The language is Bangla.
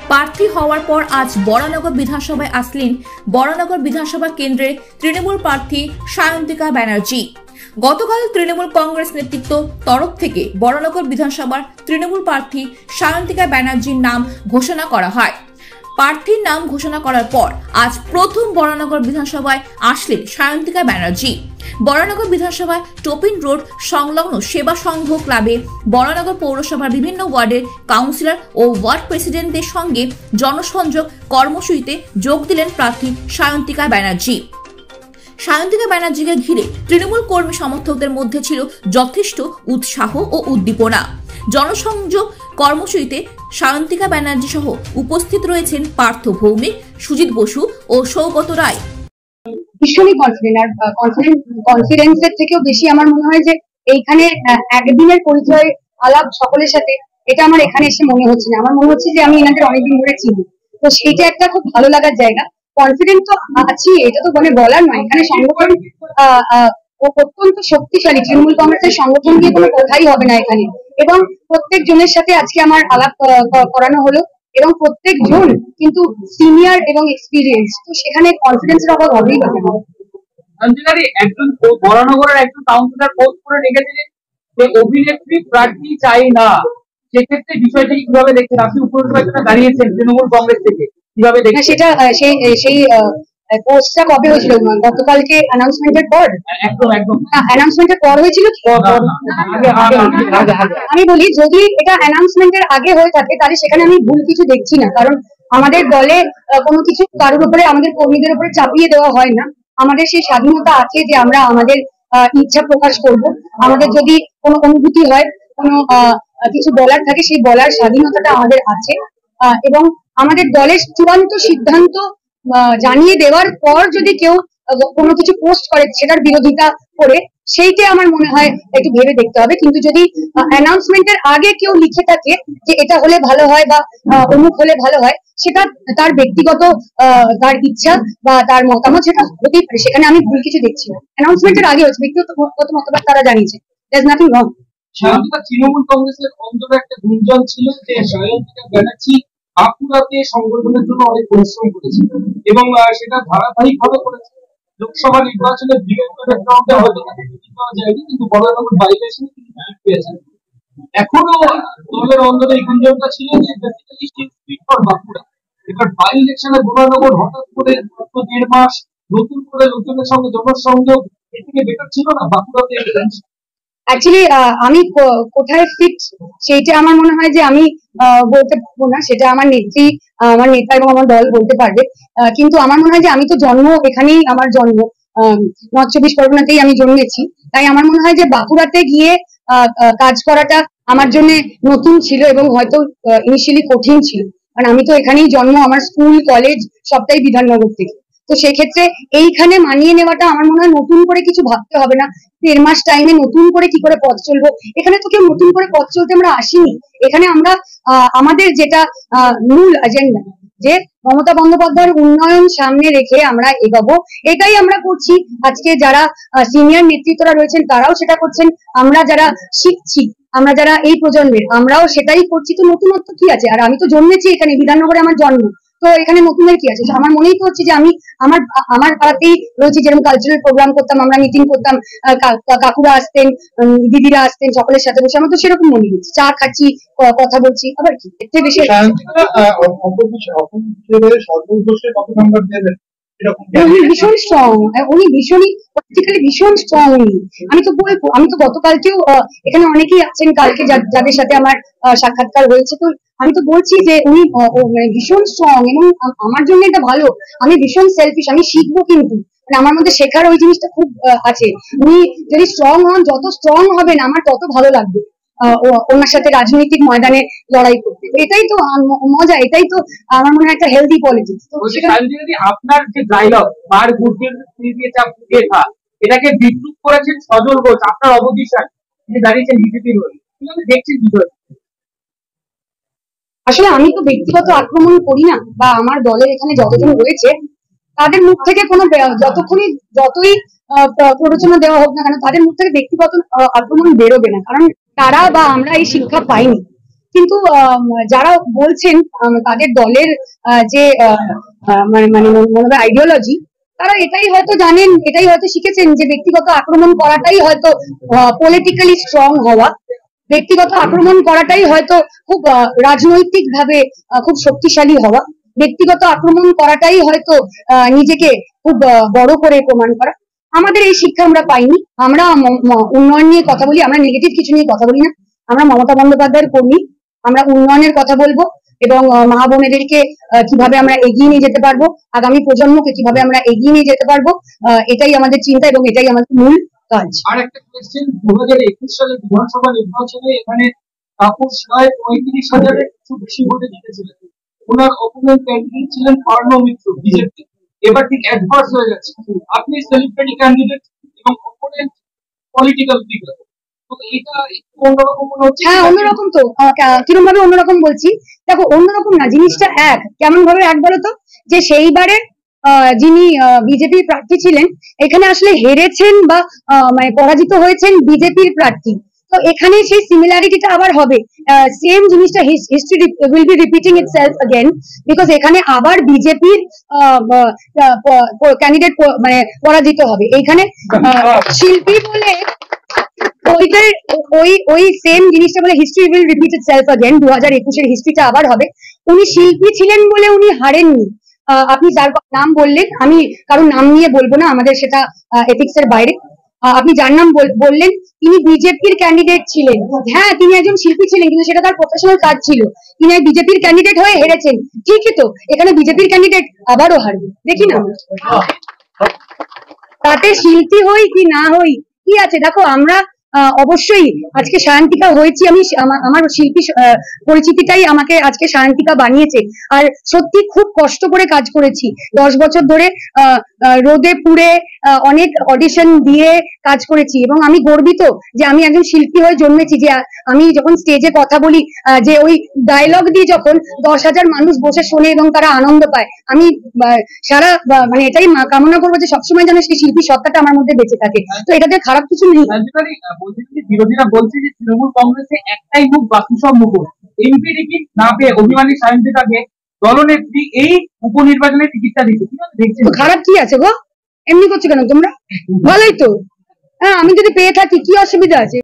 প্রার্থী হওয়ার পর আজ বরানগর বিধানসভায় আসলেন বরানগর বিধানসভা কেন্দ্রের তৃণমূল প্রার্থী সায়ন্তিকা ব্যানার্জি। গতকাল তৃণমূল কংগ্রেস নেতৃত্ব তরফ থেকে বরানগর বিধানসভার তৃণমূল প্রার্থী সায়ন্তিকা ব্যানার্জির নাম ঘোষণা করা হয়। প্রার্থীর নাম ঘোষণা করার পর আজ প্রথম বরানগর বিধানসভায় আসলেন সায়ন্তিকা ব্যানার্জি। বরানগর বিধানসভায় টোপিন রোড সংলগ্ন সেবা সংঘ ক্লাবে বরানগর পৌরসভার বিভিন্ন ওয়ার্ডের কাউন্সিলর ও ওয়ার্ড প্রেসিডেন্টদের সঙ্গে জনসংযোগ কর্মসূচিতে যোগ দিলেন প্রার্থী সায়ন্তিকা ব্যানার্জি। সায়ন্তিকা ব্যানার্জিকে ঘিরে তৃণমূল কর্মী সমর্থকদের মধ্যে ছিল যথেষ্ট উৎসাহ ও উদ্দীপনা। জনসংযোগ কর্মসূচিতে সায়ন্তিকা ব্যানার্জি সহ উপস্থিত রয়েছেন পার্থ ভৌমিক, সুজিত বসু ও সৌগত রায়। ভীষণই কনফিডেন্ট, আর কনফিডেন্সের থেকেও বেশি আমার মনে হয় যে এইখানে একদিনের পরিচয় আলাপ সকলের সাথে, এটা আমার এখানে এসে মনে হচ্ছে না। আমার মনে হচ্ছে যে আমি এনাদের অনেকদিন ধরে চিনি, তো সেইটা একটা খুব ভালো লাগার জায়গা। কনফিডেন্ট তো আছি, এটা তো মানে বলার নয়। এখানে সংগঠন অত্যন্ত শক্তিশালী, তৃণমূল কংগ্রেসের সংগঠন নিয়ে কোনো কথাই হবে না এখানে। এবং প্রত্যেক জনের সাথে আজকে আমার আলাপ করানো হলো, এবং প্রত্যেক জন কিন্তু সিনিয়র এবং এক্সপিরিয়েন্স, তো সেখানে কনফিডেন্সের অভাব হবেই না। একজন বরানগরের একজন কাউন্সিলর পোস্ট করে রেখেছিলেন যে অভিনেত্রী প্রার্থী চাই না, সেক্ষেত্রে বিষয়টি কিভাবে দেখছেন? আপনি উপরোধ দাঁড়িয়েছেন তৃণমূল কংগ্রেস থেকে, কিভাবে দেখছেন সেটা? সেই পোস্টটা কবে হয়েছিল? গতকালকে অ্যানাউন্সমেন্টের পর? একদম অ্যানাউন্সমেন্টের পর হয়েছিল। আমি বলি, যদি এটা অ্যানাউন্সমেন্টের আগে হয়ে থাকে তাহলে সেখানে আমি ভুল কিছু দেখছি না, কারণ আমাদের দলে কোনো কিছু কারোর উপরে, আমাদের কর্মীদের উপরে চাপিয়ে দেওয়া হয় না। আমাদের সেই স্বাধীনতা আছে যে আমরা আমাদের ইচ্ছা প্রকাশ করব। আমাদের যদি কোনো অনুভূতি হয়, কোনো কিছু বলার থাকে, সেই বলার স্বাধীনতাটা আমাদের আছে। এবং আমাদের দলের চূড়ান্ত সিদ্ধান্ত জানিয়ে দেওয়ার পর যদি কেউ কোনো কিছু পোস্ট করে সেটার বিরোধিতা করে, সেইটা আমার মনে হয় একটু ভেবে দেখতে হবে। কিন্তু যদি অ্যানাউন্সমেন্টের আগে কেউ লিখে থাকে যে এটা হলে ভালো হয় বা অমুক হলে ভালো হয়, সেটা তার ব্যক্তিগত তার ইচ্ছা বা তার মতামত, সেটা হতেই পারে, সেখানে আমি ভুল কিছু দেখছি না। অ্যানাউন্সমেন্টের আগে হচ্ছে, ব্যক্তিগত মতবাদ তারা জানিয়েছে, there's nothing wrong। তৃণমূল কংগ্রেসের অন্তরে একটা গুঞ্জন ছিল যে সায়ন্তিকা ব্যানার্জি বাঁকুড়াতে সংগঠনের জন্য অনেক পরিশ্রম করেছে এবং সেটা ধারাবাহিকভাবে করেছে। লোকসভা নির্বাচনে হয়তো পাওয়া যায়নি, কিন্তু বরানগর বাইলেকশনে তিনি লিড পেয়েছেন। এখনো দলের অন্তরে এই গুঞ্জনটা ছিল যে basically she speak for Bankura. এবার বাইলেকশনে বরানগর হঠাৎ করে 1.5 মাস নতুন করে লোকজনের সঙ্গে জনসংযোগ, এর থেকে বেটার ছিল না বাঁকুড়াতে? অ্যাকচুয়ালি আমি কোথায় ফিট সেইটা আমার মনে হয় যে আমি বলতে পারবো না, সেটা আমার নেত্রী, আমার নেতা এবং আমার দল বলতে পারবে। কিন্তু আমার মনে হয় যে আমি তো জন্ম এখানেই, আমার জন্ম নর্থ 24 পরগনাতেই আমি জন্মেছি। তাই আমার মনে হয় যে বাঁকুড়াতে গিয়ে কাজ করাটা আমার জন্য নতুন ছিল এবং হয়তো ইনিশিয়ালি কঠিন ছিল, কারণ আমি তো এখানেই জন্ম, আমার স্কুল কলেজ সবটাই বিধাননগর থেকে। তো সেক্ষেত্রে এইখানে মানিয়ে নেওয়াটা আমার মনে হয় নতুন করে কিছু ভাবতে হবে না। 1.5 মাস টাইমে নতুন করে কি করে পথ চলবো, এখানে তো কেউ নতুন করে পথ চলতে আমরা আসিনি। এখানে আমরা আমাদের যেটা মূল এজেন্ডা, যে মমতা বন্দ্যোপাধ্যায়ের উন্নয়ন সামনে রেখে আমরা এগোবো, এটাই আমরা করছি। আজকে যারা সিনিয়র নেতৃত্বরা রয়েছেন তারাও সেটা করছেন, আমরা যারা শিখছি, আমরা যারা এই প্রজন্মের, আমরাও সেটাই করছি। তো নতুনত্ব কি আছে? আর আমি তো জন্মেছি এখানে, বিধাননগরে আমার জন্ম, তো এখানে নতুনের কি আছে? আমার মনেই তো হচ্ছে যে আমি আমার পাড়াতেই রয়েছি। যেরকম কালচারাল প্রোগ্রাম করতাম, আমরা মিটিং করতাম, কাকুরা আসতেন, দিদিরা আসতেন, সকলের সাথে বসে আমার তো সেরকম মনে হচ্ছে, চা খাচ্ছি, কথা বলছি, আবার কি এর থেকে বেশি? উনি ভীষণ স্ট্রং, উনি ভীষণই পলিটিক্যালি ভীষণ স্ট্রং উনি। আমি তো বলবো, আমি তো গতকালকেও, এখানে অনেকেই আছেন কালকে যাদের সাথে আমার সাক্ষাৎকার হয়েছে, তো আমি তো বলছি যে উনি ভীষণ স্ট্রং এবং আমার জন্য এটা ভালো। আমি ভীষণ সেলফিশ, আমি শিখবো, কিন্তু আমার মধ্যে শেখার ওই জিনিসটা খুব আছে। উনি যদি স্ট্রং হন, যত স্ট্রং হবেন আমার তত ভালো লাগবে ওনার সাথে রাজনৈতিক ময়দানে লড়াই করতে। এটাই তো মজা, এটাই তো আমার মনে হয় একটা হেলদি পলিটিক্স। আপনার যে ডায়লগ বার গুটির দিয়ে চাপ দিয়ে খা, এটাকে বিদ্রুপ করেছেন সজল ঘোষ, আপনার অপোজিশন, তিনি দাঁড়িয়েছেন বিজেপির হয়ে, কিভাবে দেখছেন বিষয়টা? আসলে আমি তো ব্যক্তিগত আক্রমণ করি না, বা আমার দলের এখানে যতজন রয়েছে তাদের মুখ থেকে কোনো, যতই প্ররোচনা দেওয়া হোক না কেন, তাদের মুখ থেকে ব্যক্তিগত আক্রমণ বেরোবে না, কারণ তারা বা আমরা এই শিক্ষা পাইনি। কিন্তু যারা বলছেন তাদের দলের যে মানে মানে মনে আইডিওলজি, তারা এটাই হয়তো জানেন, এটাই হয়তো শিখেছেন যে ব্যক্তিগত আক্রমণ করাটাই হয়তো পলিটিক্যালি স্ট্রং হওয়া, ব্যক্তিগত আক্রমণ করাটাই হয়তো খুব রাজনৈতিক ভাবে খুব শক্তিশালী হওয়া, ব্যক্তিগত আক্রমণ করাটাই হয়তো নিজেকে খুব বড় করে প্রমাণ করা। আমাদের এই শিক্ষা আমরা পাইনি। আমরা উন্নয়ন নিয়ে কথা বলি, আমরা নেগেটিভ কিছু নিয়ে কথা বলি না। আমরা মমতা বন্দ্যোপাধ্যায়ের কর্মী, আমরা উন্নয়নের কথা বলবো এবং মা বোনেদেরকে কিভাবে আমরা এগিয়ে নিয়ে যেতে পারবো, আগামী প্রজন্মকে কিভাবে আমরা এগিয়ে নিয়ে যেতে পারবো, এটাই আমাদের চিন্তা এবং এটাই আমাদের মূল কাজ। আর একটা কোয়েশ্চেন, 2021 সালে বিধানসভা নির্বাচনে এখানে তাপস রায় 35,000-এর কিছু বেশি ভোটে জিতেছিলেন। ওনার অপোনেন্ট ক্যান্ডিডেট ছিলেন পার্নো মিত্র, বিজেপি। এবার ঠিক অ্যাডভার্স হয়ে গেছে, আপনি সেলিব্রিটি ক্যান্ডিডেট এবং অপোনেন্ট পলিটিক্যাল ফিগার। তো এটা অন্যরকম মনে হচ্ছে। হ্যাঁ, অন্যরকম তো। কিরকম ভাবে অন্যরকম বলছি? দেখো, অন্যরকম না, জিনিসটা এক। কেমন ভাবে এক বলতো? যে সেইবারে যিনি বিজেপির প্রার্থী ছিলেন, এখানে আসলে হেরেছেন বা মানে পরাজিত হয়েছেন বিজেপির প্রার্থী। তো এখানে সেই সিমিলারিটিটা আবার হবে, সেম জিনিসটা history will be repeating itself again, because এখানে আবার বিজেপির ক্যান্ডিডেট মানে পরাজিত হবে। এইখানে শিল্পী বলে ওই সেম জিনিসটা বলে history will repeat itself again. 2021-এর হিস্ট্রিটা আবার হবে। উনি শিল্পী ছিলেন বলে উনি হারেননি। আপনি যার নাম বললেন, আমি কারণ নাম নিয়ে বলবো না, আমাদের সেটা এথিক্স এর বাইরে। আপনি যার নাম বললেন, তিনি বিজেপির ক্যান্ডিডেট ছিলেন। হ্যাঁ, তিনি একজন শিল্পী ছিলেন, কিন্তু সেটা তার প্রফেশনাল কাজ ছিল। তিনি বিজেপির ক্যান্ডিডেট হয়ে হেরেছেন, ঠিকই তো। এখানে বিজেপির ক্যান্ডিডেট আবারও হারবে, দেখি না। তাতে শিল্পী হই কি না হই কি আছে? দেখো, আমরা অবশ্যই আজকে সায়ন্তিকা হয়েছি, আমি আমার শিল্পী পরিচিতিটাই আমাকে আজকে সায়ন্তিকা বানিয়েছে। আর সত্যি খুব কষ্ট করে কাজ করেছি 10 বছর ধরে, রোদে পুড়ে অনেক অডিশন দিয়ে কাজ করেছি এবং আমি গর্বিত যে আমি একজন শিল্পী হয়ে জন্মেছি। যে আমি যখন স্টেজে কথা বলি, যে ওই ডায়লগ দিয়ে যখন 10,000 মানুষ বসে শোনে এবং তারা আনন্দ পায়, আমি সারা মানে এটাই কামনা করবো যে সবসময় যেন সেই শিল্পী সত্তাটা আমার মধ্যে বেঁচে থাকে। তো এটাতে খারাপ কিছু নেই। বিরোধীরা বলছে যে তৃণমূল কংগ্রেসে একটাই মুখ, বাকি সব মুখোশ। এমপি টিকিট না পেয়ে অভিমানী সায়ন্তিকাকে দলনেত্রী এই উপনির্বাচনে টিকিটটা দিচ্ছে, দেখছেন খারাপ কি আছে গো? এমনি করছো কেন তোমরা? ভালোই তো। হ্যাঁ, আমি যদি পেয়ে থাকি কি অসুবিধা আছে?